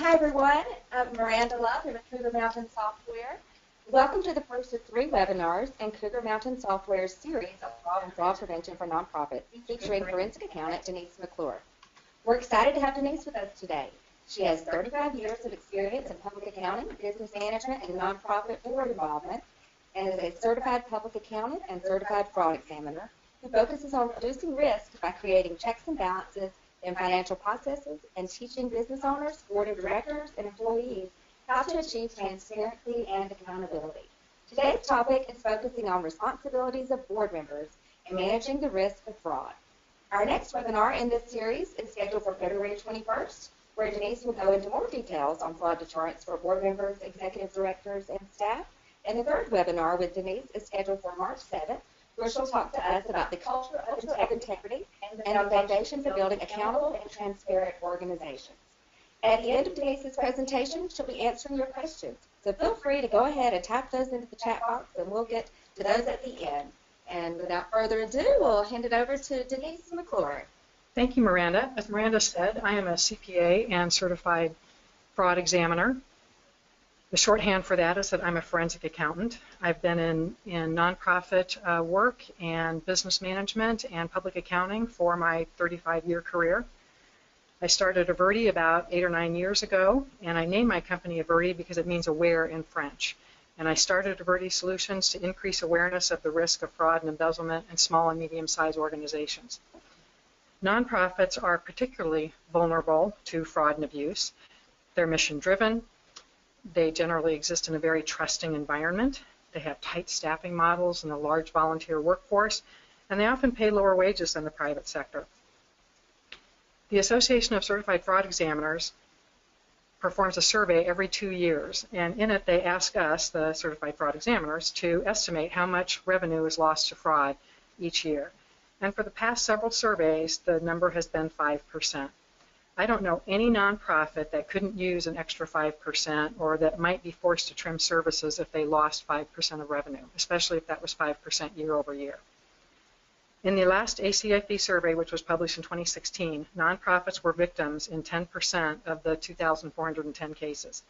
Hi everyone, I'm Miranda Love from Cougar Mountain Software. Welcome to the first of 3 webinars in Cougar Mountain Software's series of fraud and fraud prevention for nonprofits, featuring forensic accountant Denise McClure. We're excited to have Denise with us today. She has 35 years of experience in public accounting, business management, and nonprofit board involvement, and is a certified public accountant and certified fraud examiner who focuses on reducing risk by creating checks and balances in financial processes and teaching business owners, board of directors, and employees how to achieve transparency and accountability. Today's topic is focusing on responsibilities of board members and managing the risk of fraud. Our next webinar in this series is scheduled for February 21st, where Denise will go into more details on fraud deterrence for board members, executive directors, and staff. And the third webinar with Denise is scheduled for March 7th, where she'll talk to us about the culture of integrity and the foundation for building accountable and transparent organizations. At the end of Denise's presentation, she'll be answering your questions. So feel free to go ahead and type those into the chat box, and we'll get to those at the end. And without further ado, we'll hand it over to Denise McClure. Thank you, Miranda. As Miranda said, I am a CPA and certified fraud examiner. The shorthand for that is that I'm a forensic accountant. I've been in nonprofit work and business management and public accounting for my 35-year career. I started Averti about 8 or 9 years ago, and I named my company Averti because it means aware in French. And I started Averti Solutions to increase awareness of the risk of fraud and embezzlement in small and medium-sized organizations. Nonprofits are particularly vulnerable to fraud and abuse. They're mission-driven. They generally exist in a very trusting environment. They have tight staffing models and a large volunteer workforce, and they often pay lower wages than the private sector. The Association of Certified Fraud Examiners performs a survey every 2 years, and in it they ask us, the certified fraud examiners, to estimate how much revenue is lost to fraud each year. And for the past several surveys, the number has been 5%. I don't know any nonprofit that couldn't use an extra 5% or that might be forced to trim services if they lost 5% of revenue, especially if that was 5% year over year. In the last ACFE survey, which was published in 2016, nonprofits were victims in 10% of the 2,410 cases,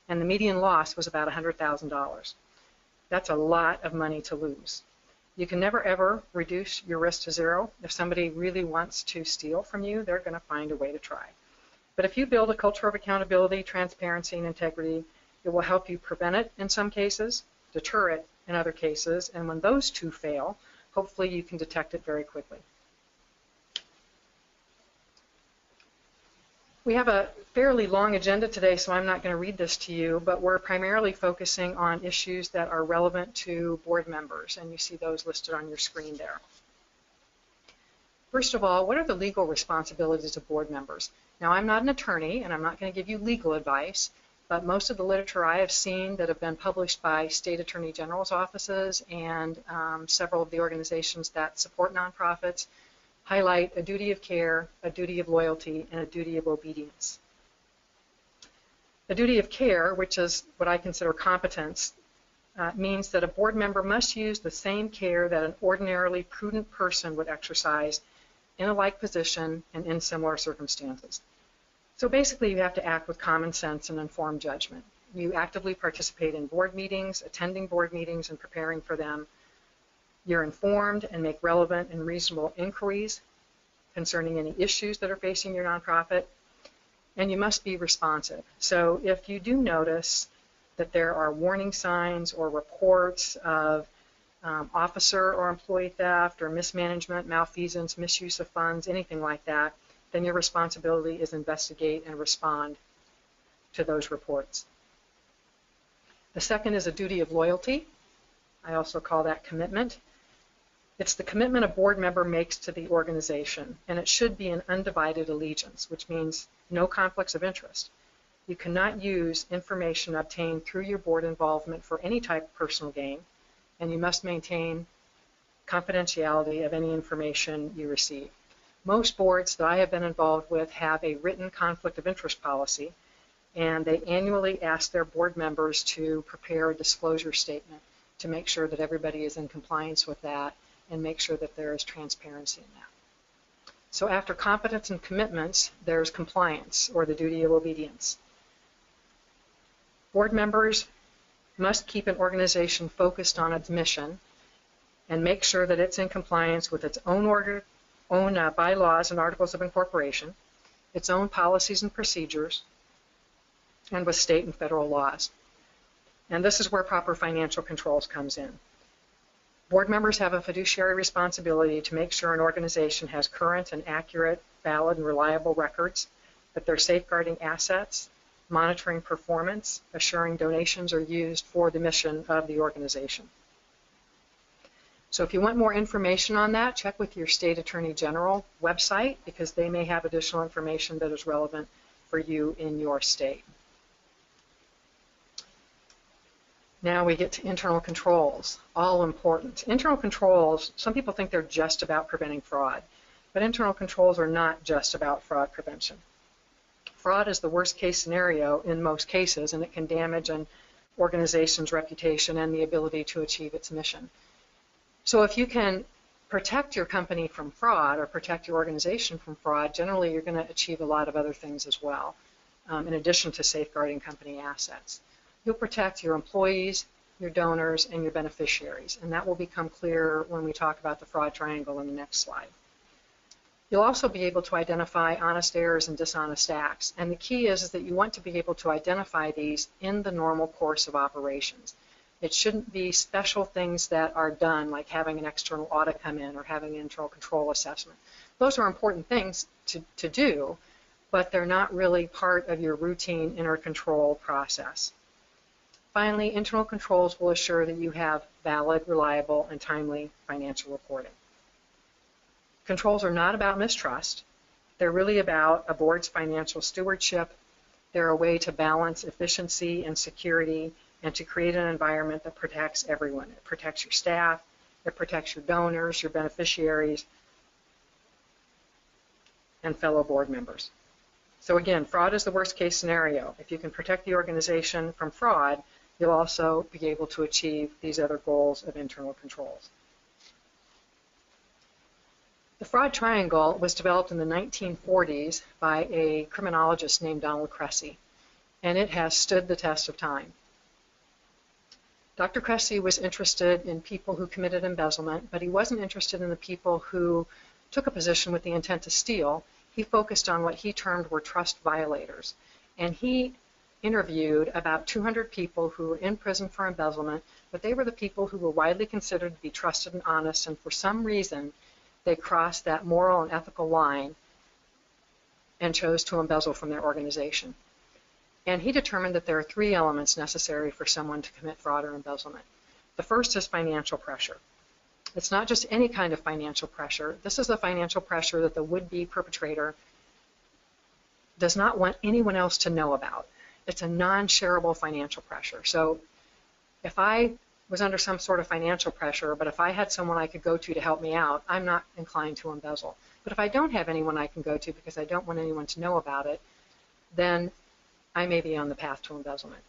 and the median loss was about $100,000. That's a lot of money to lose. You can never, ever reduce your risk to zero. If somebody really wants to steal from you, they're going to find a way to try. But if you build a culture of accountability, transparency, and integrity, it will help you prevent it in some cases, deter it in other cases, and when those two fail, hopefully you can detect it very quickly. We have a fairly long agenda today, so I'm not going to read this to you, but we're primarily focusing on issues that are relevant to board members, and you see those listed on your screen there. First of all, what are the legal responsibilities of board members? Now, I'm not an attorney, and I'm not going to give you legal advice, but most of the literature I have seen that have been published by state attorney general's offices and several of the organizations that support nonprofits highlight a duty of care, a duty of loyalty, and a duty of obedience. A duty of care, which is what I consider competence, means that a board member must use the same care that an ordinarily prudent person would exercise in a like position and in similar circumstances. So basically, you have to act with common sense and informed judgment. You actively participate in board meetings, attending board meetings, and preparing for them. You're informed and make relevant and reasonable inquiries concerning any issues that are facing your nonprofit, and you must be responsive. So if you do notice that there are warning signs or reports of officer or employee theft or mismanagement, malfeasance, misuse of funds, anything like that, then your responsibility is investigate and respond to those reports. The second is a duty of loyalty. I also call that commitment. It's the commitment a board member makes to the organization, and it should be an undivided allegiance, which means no conflicts of interest. You cannot use information obtained through your board involvement for any type of personal gain, and you must maintain confidentiality of any information you receive. Most boards that I have been involved with have a written conflict of interest policy, and they annually ask their board members to prepare a disclosure statement to make sure that everybody is in compliance with that and make sure that there is transparency in that. So after competence and commitments, there's compliance, or the duty of obedience. Board members must keep an organization focused on its mission and make sure that it's in compliance with its own bylaws and articles of incorporation, its own policies and procedures, and with state and federal laws. And this is where proper financial controls comes in. Board members have a fiduciary responsibility to make sure an organization has current and accurate, valid, and reliable records, that they're safeguarding assets, monitoring performance, assuring donations are used for the mission of the organization. So if you want more information on that, check with your state attorney general website, because they may have additional information that is relevant for you in your state. Now we get to internal controls, all important. Internal controls, some people think they're just about preventing fraud, but internal controls are not just about fraud prevention. Fraud is the worst case scenario in most cases, and it can damage an organization's reputation and the ability to achieve its mission. So if you can protect your company from fraud or protect your organization from fraud, generally you're going to achieve a lot of other things as well, in addition to safeguarding company assets. You'll protect your employees, your donors, and your beneficiaries, and that will become clear when we talk about the fraud triangle in the next slide. You'll also be able to identify honest errors and dishonest acts, and the key is that you want to be able to identify these in the normal course of operations. It shouldn't be special things that are done, like having an external audit come in or having an internal control assessment. Those are important things to do, but they're not really part of your routine inner control process. Finally, internal controls will assure that you have valid, reliable, and timely financial reporting. Controls are not about mistrust. They're really about a board's financial stewardship. They're a way to balance efficiency and security and to create an environment that protects everyone. It protects your staff, it protects your donors, your beneficiaries, and fellow board members. So again, fraud is the worst case scenario. If you can protect the organization from fraud, you'll also be able to achieve these other goals of internal controls. The fraud triangle was developed in the 1940s by a criminologist named Donald Cressy, and it has stood the test of time. Dr. Cressy was interested in people who committed embezzlement, but he wasn't interested in the people who took a position with the intent to steal. He focused on what he termed were trust violators, and he interviewed about 200 people who were in prison for embezzlement, but they were the people who were widely considered to be trusted and honest, and for some reason they crossed that moral and ethical line and chose to embezzle from their organization. And he determined that there are three elements necessary for someone to commit fraud or embezzlement. The first is financial pressure. It's not just any kind of financial pressure. This is the financial pressure that the would-be perpetrator does not want anyone else to know about. It's a non-shareable financial pressure. So if I was under some sort of financial pressure, but if I had someone I could go to help me out, I'm not inclined to embezzle. But if I don't have anyone I can go to because I don't want anyone to know about it, then I may be on the path to embezzlement.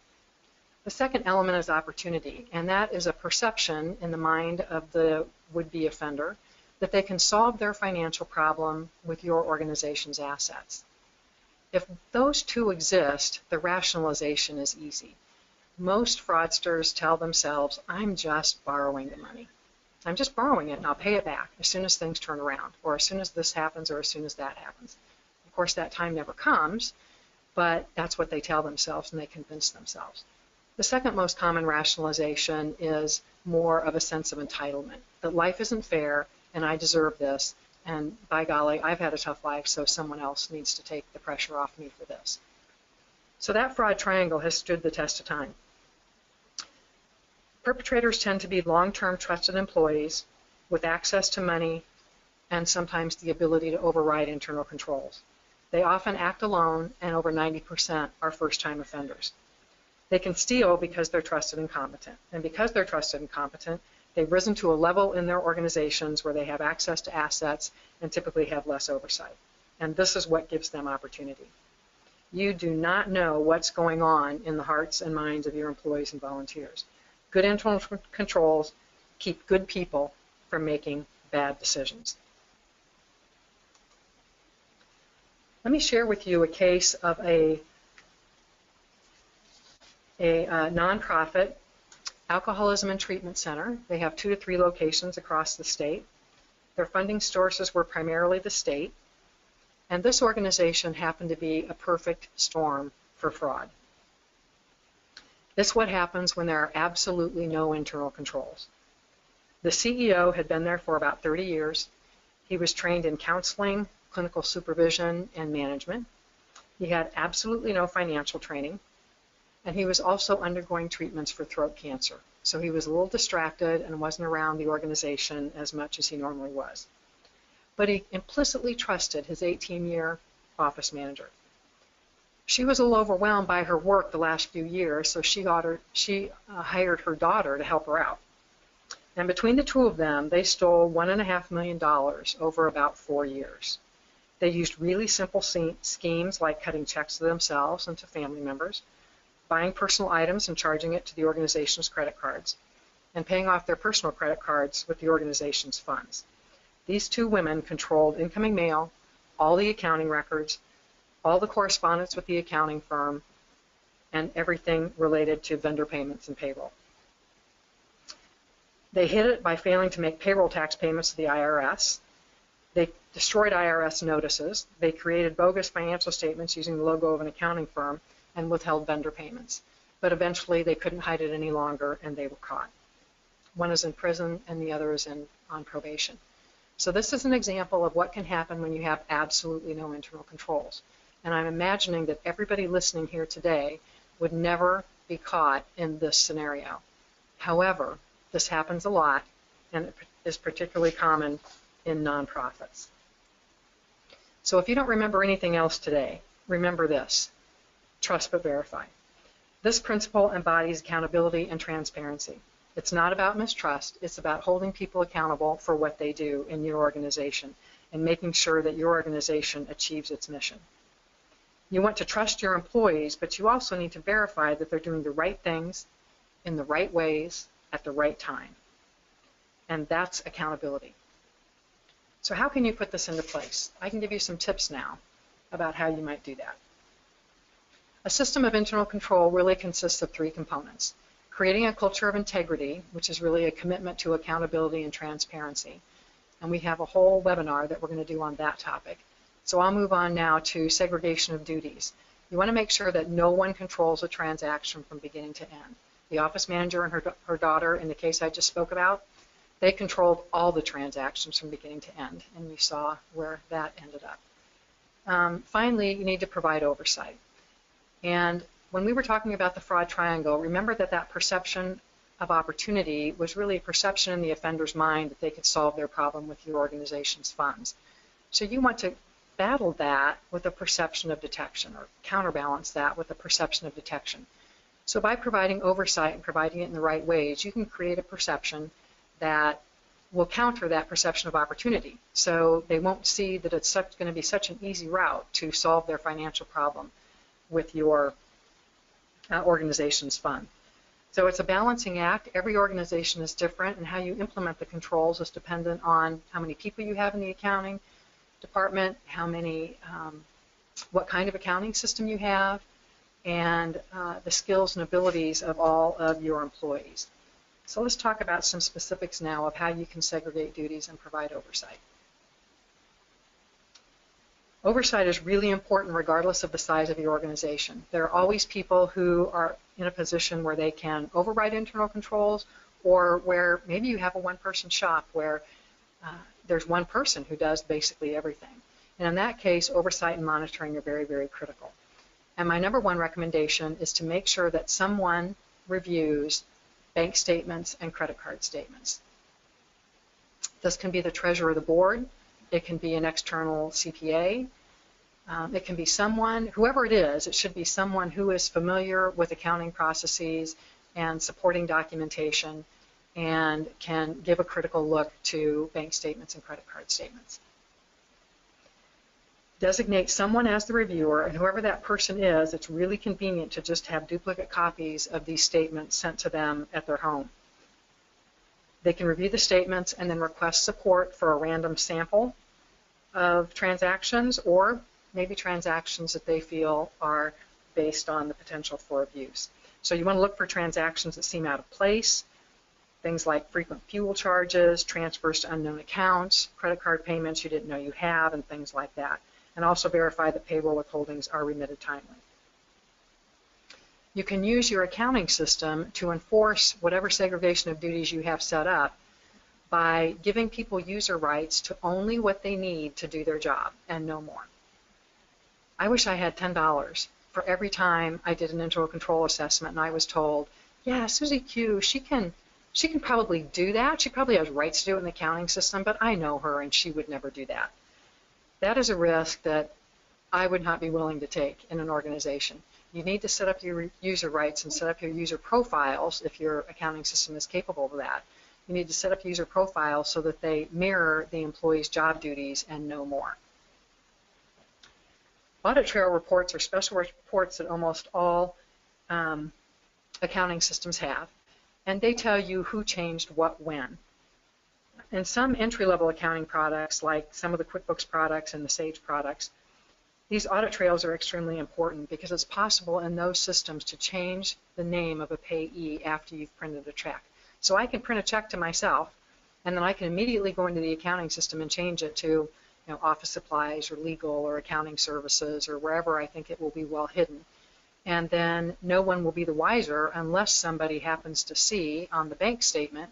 The second element is opportunity, and that is a perception in the mind of the would-be offender that they can solve their financial problem with your organization's assets. If those two exist, the rationalization is easy. Most fraudsters tell themselves, I'm just borrowing the money. I'm just borrowing it and I'll pay it back as soon as things turn around, or as soon as this happens, or as soon as that happens. Of course, that time never comes, but that's what they tell themselves and they convince themselves. The second most common rationalization is more of a sense of entitlement, that life isn't fair and I deserve this, and by golly, I've had a tough life, so someone else needs to take the pressure off me for this. So that fraud triangle has stood the test of time. Perpetrators tend to be long-term trusted employees with access to money and sometimes the ability to override internal controls. They often act alone, and over 90% are first-time offenders. They can steal because they're trusted and competent. And because they're trusted and competent, they've risen to a level in their organizations where they have access to assets and typically have less oversight. And this is what gives them opportunity. You do not know what's going on in the hearts and minds of your employees and volunteers. Good internal controls keep good people from making bad decisions. Let me share with you a case of a a nonprofit alcoholism and treatment center. They have 2 to 3 locations across the state. Their funding sources were primarily the state, and this organization happened to be a perfect storm for fraud. This is what happens when there are absolutely no internal controls. The CEO had been there for about 30 years. He was trained in counseling, clinical supervision, and management. He had absolutely no financial training, and he was also undergoing treatments for throat cancer. So he was a little distracted and wasn't around the organization as much as he normally was. But he implicitly trusted his 18-year office manager. She was a little overwhelmed by her work the last few years, so she hired her daughter to help her out. And between the 2 of them, they stole $1.5 million over about 4 years. They used really simple schemes like cutting checks to themselves and to family members, buying personal items and charging it to the organization's credit cards, and paying off their personal credit cards with the organization's funds. These 2 women controlled incoming mail, all the accounting records, all the correspondence with the accounting firm, and everything related to vendor payments and payroll. They hid it by failing to make payroll tax payments to the IRS. They destroyed IRS notices. They created bogus financial statements using the logo of an accounting firm and withheld vendor payments. But eventually they couldn't hide it any longer and they were caught. One is in prison and the other is on probation. So this is an example of what can happen when you have absolutely no internal controls. And I'm imagining that everybody listening here today would never be caught in this scenario. However, this happens a lot, and it is particularly common in nonprofits. So if you don't remember anything else today, remember this: trust but verify. This principle embodies accountability and transparency. It's not about mistrust, it's about holding people accountable for what they do in your organization and making sure that your organization achieves its mission. You want to trust your employees, but you also need to verify that they're doing the right things in the right ways at the right time. And that's accountability. So how can you put this into place? I can give you some tips now about how you might do that. A system of internal control really consists of 3 components. Creating a culture of integrity, which is really a commitment to accountability and transparency. And we have a whole webinar that we're going to do on that topic. So I'll move on now to segregation of duties. You want to make sure that no one controls a transaction from beginning to end. The office manager and her daughter, in the case I just spoke about, they controlled all the transactions from beginning to end, and you saw where that ended up. Finally, you need to provide oversight. And when we were talking about the fraud triangle, remember that perception of opportunity was really a perception in the offender's mind that they could solve their problem with your organization's funds. So you want to battle that with a perception of detection, or counterbalance that with a perception of detection. So by providing oversight and providing it in the right ways, you can create a perception that will counter that perception of opportunity. So they won't see that it's going to be such an easy route to solve their financial problem with your organization's fund. So it's a balancing act. Every organization is different, and how you implement the controls is dependent on how many people you have in the accounting department, what kind of accounting system you have, and the skills and abilities of all of your employees. So let's talk about some specifics now of how you can segregate duties and provide oversight. Oversight is really important regardless of the size of your organization. There are always people who are in a position where they can override internal controls, or where maybe you have a one-person shop where there's one person who does basically everything. And in that case, oversight and monitoring are very, very critical. And my number 1 recommendation is to make sure that someone reviews bank statements and credit card statements. This can be the treasurer of the board. It can be an external CPA. It can be someone, whoever it is, it should be someone who is familiar with accounting processes and supporting documentation and can give a critical look to bank statements and credit card statements. Designate someone as the reviewer, and whoever that person is, it's really convenient to just have duplicate copies of these statements sent to them at their home. They can review the statements and then request support for a random sample of transactions, or maybe transactions that they feel are based on the potential for abuse. So you want to look for transactions that seem out of place, things like frequent fuel charges, transfers to unknown accounts, credit card payments you didn't know you have, and things like that. And also verify that payroll withholdings are remitted timely. You can use your accounting system to enforce whatever segregation of duties you have set up by giving people user rights to only what they need to do their job and no more. I wish I had $10 for every time I did an internal control assessment and I was told, yeah, Susie Q, she can probably do that. She probably has rights to do it in the accounting system, but I know her and she would never do that. That is a risk that I would not be willing to take in an organization. You need to set up your user rights and set up your user profiles if your accounting system is capable of that. You need to set up user profiles so that they mirror the employee's job duties and no more. Audit trail reports are special reports that almost all accounting systems have, and they tell you who changed what when. In some entry-level accounting products, like some of the QuickBooks products and the Sage products, these audit trails are extremely important because it's possible in those systems to change the name of a payee after you've printed a check. So I can print a check to myself, and then I can immediately go into the accounting system and change it to office supplies or legal or accounting services or wherever I think it will be well hidden. And then no one will be the wiser unless somebody happens to see on the bank statement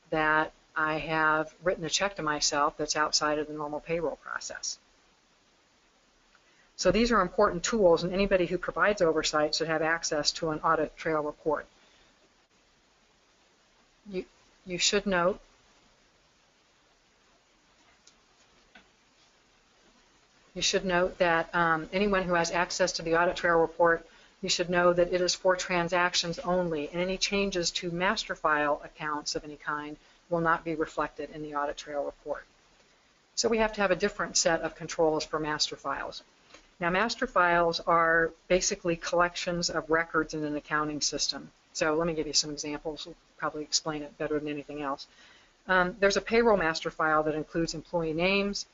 that I have written a check to myself that's outside of the normal payroll process. So these are important tools, and anybody who provides oversight should have access to an audit trail report. You should note that anyone who has access to the audit trail report, you should know that it is for transactions only, and any changes to master file accounts of any kind will not be reflected in the audit trail report. So we have to have a different set of controls for master files. Now, master files are basically collections of records in an accounting system. So let me give you some examples. We'll probably explain it better than anything else. There's a payroll master file that includes employee names,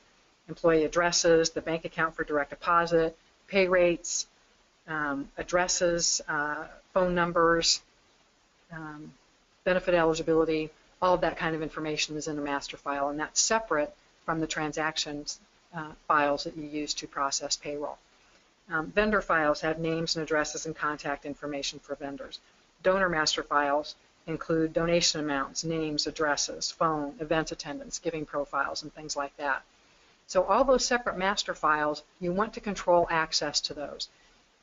employee addresses, the bank account for direct deposit, pay rates, addresses, phone numbers, benefit eligibility. All of that kind of information is in a master file, and that's separate from the transactions files that you use to process payroll. Vendor files have names and addresses and contact information for vendors. Donor master files include donation amounts, names, addresses, phone, event attendance, giving profiles, and things like that. So all those separate master files, you want to control access to those.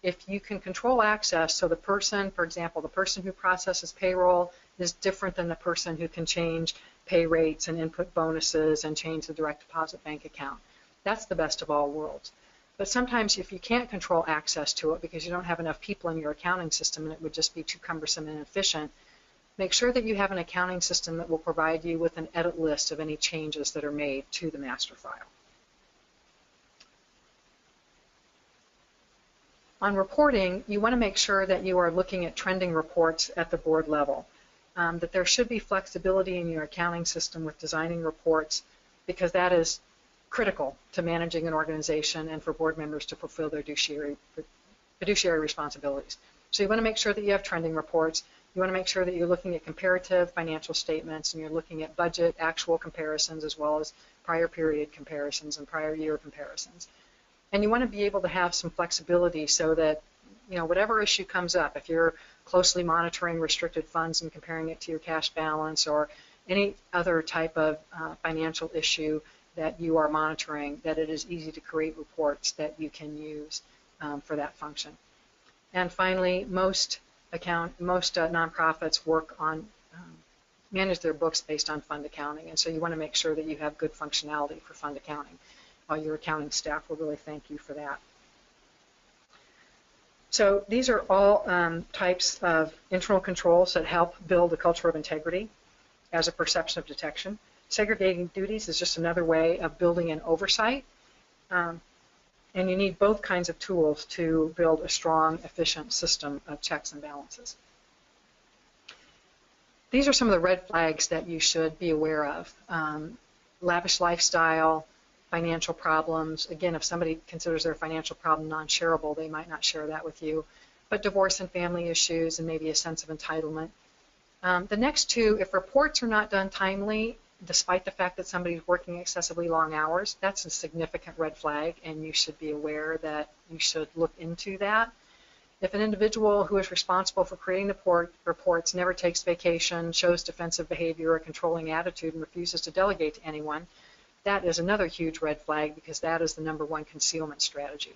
If you can control access, so the person, for example, the person who processes payroll is different than the person who can change pay rates and input bonuses and change the direct deposit bank account. That's the best of all worlds. But sometimes if you can't control access to it because you don't have enough people in your accounting system and it would just be too cumbersome and inefficient, make sure that you have an accounting system that will provide you with an edit list of any changes that are made to the master file. On reporting, you want to make sure that you are looking at trending reports at the board level, that there should be flexibility in your accounting system with designing reports, because that is critical to managing an organization and for board members to fulfill their fiduciary responsibilities. So you want to make sure that you have trending reports. You want to make sure that you're looking at comparative financial statements and you're looking at budget actual comparisons as well as prior period comparisons and prior year comparisons. And you want to be able to have some flexibility so that, whatever issue comes up, if you're closely monitoring restricted funds and comparing it to your cash balance or any other type of financial issue that you are monitoring, that it is easy to create reports that you can use for that function. And finally, most nonprofits work on manage their books based on fund accounting, and so you want to make sure that you have good functionality for fund accounting. Your accounting staff will really thank you for that. So these are all types of internal controls that help build a culture of integrity as a perception of detection. Segregating duties is just another way of building an oversight, and you need both kinds of tools to build a strong, efficient system of checks and balances. These are some of the red flags that you should be aware of. Lavish lifestyle, financial problems. Again, if somebody considers their financial problem non-shareable, they might not share that with you. but divorce and family issues and maybe a sense of entitlement. The next two, if reports are not done timely, despite the fact that somebody's working excessively long hours, that's a significant red flag, and you should be aware that you should look into that. If an individual who is responsible for creating the reports never takes vacation, shows defensive behavior or controlling attitude, and refuses to delegate to anyone, that is another huge red flag, because that is the #1 concealment strategy.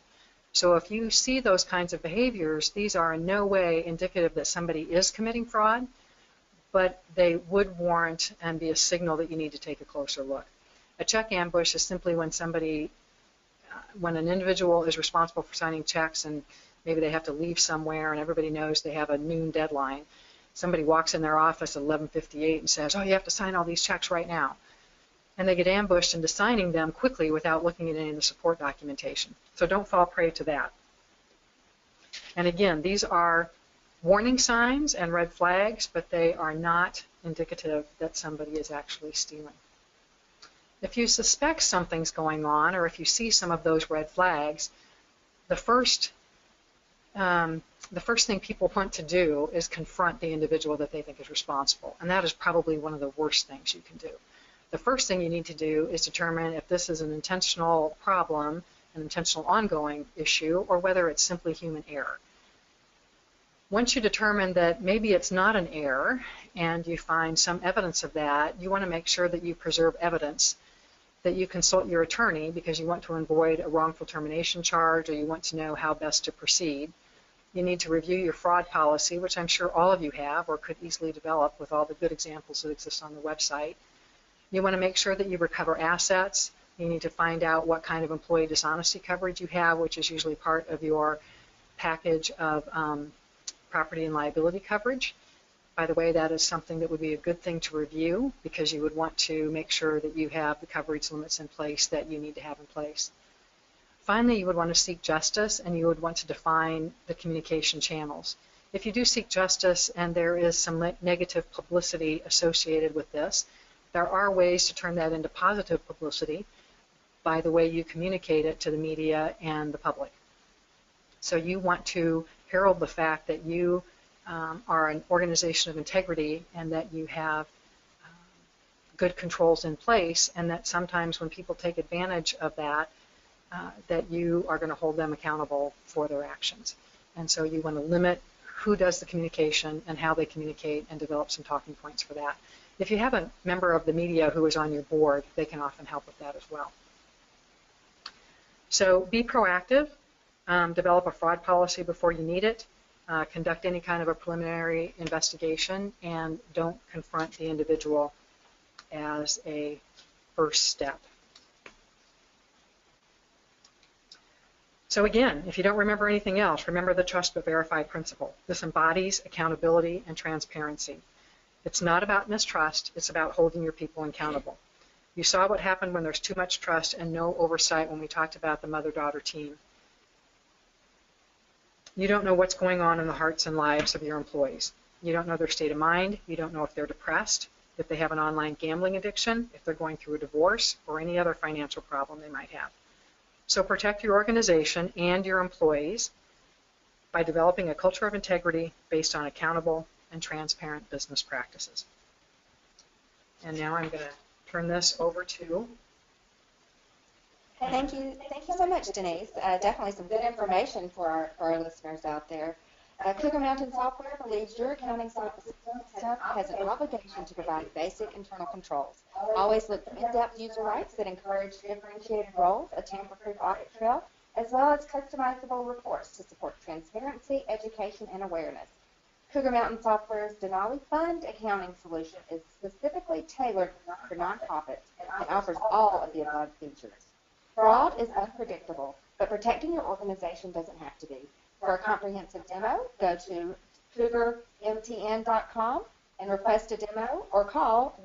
So if you see those kinds of behaviors, these are in no way indicative that somebody is committing fraud, but they would warrant and be a signal that you need to take a closer look. A check ambush is simply when when an individual is responsible for signing checks and maybe they have to leave somewhere and everybody knows they have a noon deadline. Somebody walks in their office at 11:58 and says, oh, you have to sign all these checks right now. And they get ambushed into signing them quickly without looking at any of the support documentation. So don't fall prey to that. And again, these are warning signs and red flags, but they are not indicative that somebody is actually stealing. If you suspect something's going on, or if you see some of those red flags, the first thing people want to do is confront the individual that they think is responsible, and that is probably one of the worst things you can do. The first thing you need to do is determine if this is an intentional problem, an intentional ongoing issue, or whether it's simply human error. Once you determine that maybe it's not an error and you find some evidence of that, you want to make sure that you preserve evidence, that you consult your attorney because you want to avoid a wrongful termination charge, or you want to know how best to proceed. You need to review your fraud policy, which I'm sure all of you have or could easily develop with all the good examples that exist on the website. You want to make sure that you recover assets. You need to find out what kind of employee dishonesty coverage you have, which is usually part of your package of property and liability coverage. By the way, that is something that would be a good thing to review, because you would want to make sure that you have the coverage limits in place that you need to have in place. Finally, you would want to seek justice, and you would want to define the communication channels. If you do seek justice and there is some negative publicity associated with this, there are ways to turn that into positive publicity by the way you communicate it to the media and the public. So you want to herald the fact that you are an organization of integrity and that you have good controls in place, and that sometimes when people take advantage of that, that you are going to hold them accountable for their actions. And so you want to limit who does the communication and how they communicate and develop some talking points for that. If you have a member of the media who is on your board, they can often help with that as well. So be proactive. Develop a fraud policy before you need it. Conduct any kind of a preliminary investigation, and don't confront the individual as a first step. So again, if you don't remember anything else, remember the trust but verify principle. This embodies accountability and transparency. It's not about mistrust, it's about holding your people accountable. You saw what happened when there's too much trust and no oversight when we talked about the mother-daughter team. You don't know what's going on in the hearts and lives of your employees. You don't know their state of mind. You don't know if they're depressed, if they have an online gambling addiction, if they're going through a divorce, or any other financial problem they might have. So protect your organization and your employees by developing a culture of integrity based on accountable and transparent business practices. And now I'm going to turn this over to... Thank you so much, Denise. Definitely some good information for our listeners out there. Cougar Mountain Software believes your accounting software system has an obligation to provide basic internal controls. Always look for in-depth user rights that encourage differentiated roles, a tamper-proof audit trail, as well as customizable reports to support transparency, education, and awareness. Cougar Mountain Software's Denali Fund accounting solution is specifically tailored for nonprofits and offers all of the above features. Fraud is unpredictable, but protecting your organization doesn't have to be. For a comprehensive demo, go to cougarmtn.com and request a demo, or call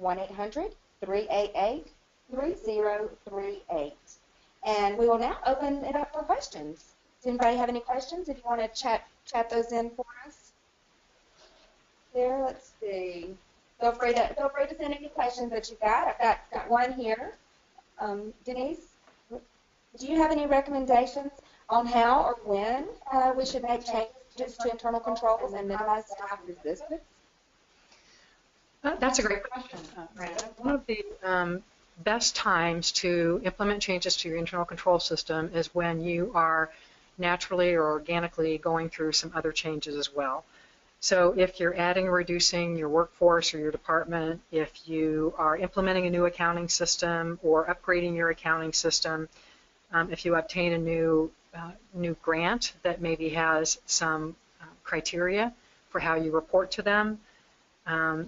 1-800-388-3038. And we will now open it up for questions. Does anybody have any questions? If you want to chat those in for us. There, let's see. Feel free to send any questions that you've got. I've got one here. Denise, do you have any recommendations on how or when we should make changes changes to internal controls and minimize staff resistance? That's a great question, Miranda. One of the best times to implement changes to your internal control system is when you are naturally or organically going through some other changes as well. So if you're adding or reducing your workforce or your department, if you are implementing a new accounting system or upgrading your accounting system, if you obtain a new grant that maybe has some criteria for how you report to them,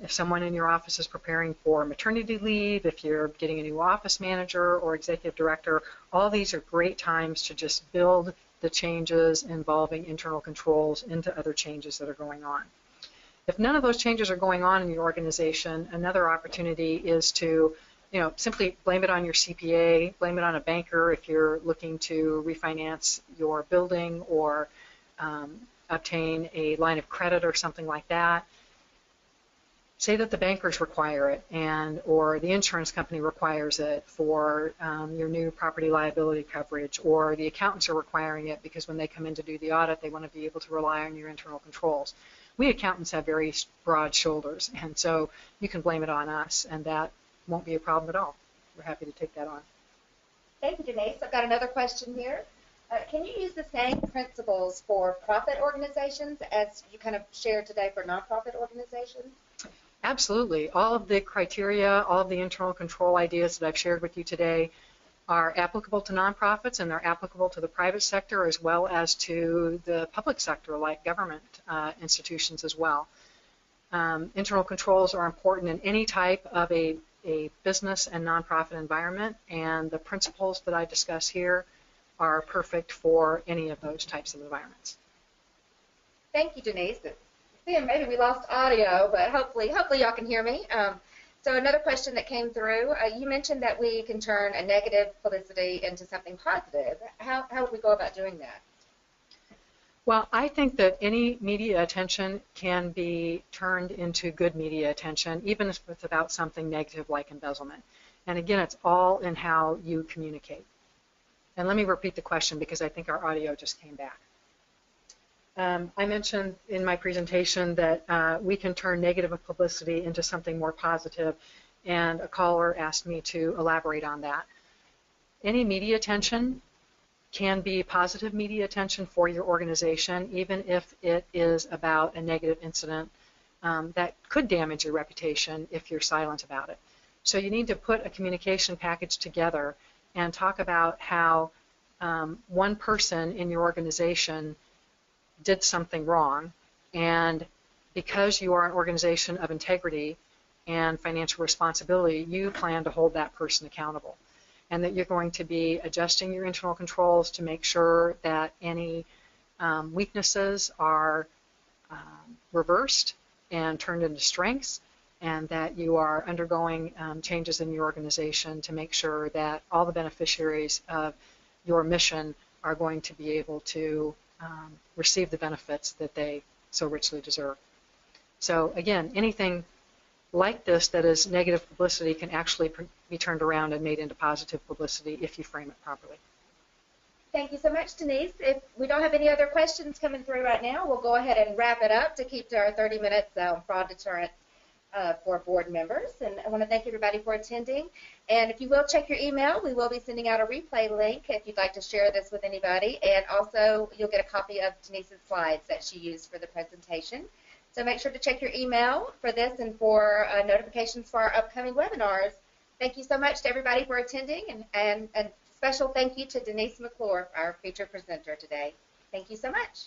if someone in your office is preparing for maternity leave, if you're getting a new office manager or executive director, all these are great times to just build the changes involving internal controls into other changes that are going on. If none of those changes are going on in your organization, another opportunity is to simply blame it on your CPA, blame it on a banker if you're looking to refinance your building or obtain a line of credit or something like that. Say that the bankers require it or the insurance company requires it for your new property liability coverage, or the accountants are requiring it because when they come in to do the audit, they want to be able to rely on your internal controls. We accountants have very broad shoulders, and so you can blame it on us, and that won't be a problem at all. We're happy to take that on. Thank you, Denise. I've got another question here. Can you use the same principles for profit organizations as you kind of shared today for nonprofit organizations? Absolutely. All of the criteria, all of the internal control ideas that I've shared with you today are applicable to nonprofits, and they're applicable to the private sector as well as to the public sector, like government institutions as well. Internal controls are important in any type of a business and nonprofit environment, and the principles that I discuss here are perfect for any of those types of environments. Thank you, Denise. Maybe we lost audio, but hopefully y'all can hear me. So another question that came through, you mentioned that we can turn a negative publicity into something positive. How would we go about doing that? Well, I think that any media attention can be turned into good media attention, even if it's about something negative like embezzlement. And again, it's all in how you communicate. And let me repeat the question because I think our audio just came back. I mentioned in my presentation that we can turn negative publicity into something more positive, and a caller asked me to elaborate on that. Any media attention can be positive media attention for your organization, even if it is about a negative incident that could damage your reputation if you're silent about it. So you need to put a communication package together and talk about how one person in your organization did something wrong, and because you are an organization of integrity and financial responsibility, you plan to hold that person accountable, and that you're going to be adjusting your internal controls to make sure that any weaknesses are reversed and turned into strengths, and that you are undergoing changes in your organization to make sure that all the beneficiaries of your mission are going to be able to receive the benefits that they so richly deserve. So again, anything like this that is negative publicity can actually be turned around and made into positive publicity if you frame it properly. Thank you so much, Denise. If we don't have any other questions coming through right now, we'll go ahead and wrap it up to keep to our 30 minutes fraud deterrence for board members. And I want to thank everybody for attending. And if you will check your email, we will be sending out a replay link if you'd like to share this with anybody. And also, you'll get a copy of Denise's slides that she used for the presentation. So make sure to check your email for this and for notifications for our upcoming webinars. Thank you so much to everybody for attending, and a special thank you to Denise McClure, our featured presenter today. Thank you so much.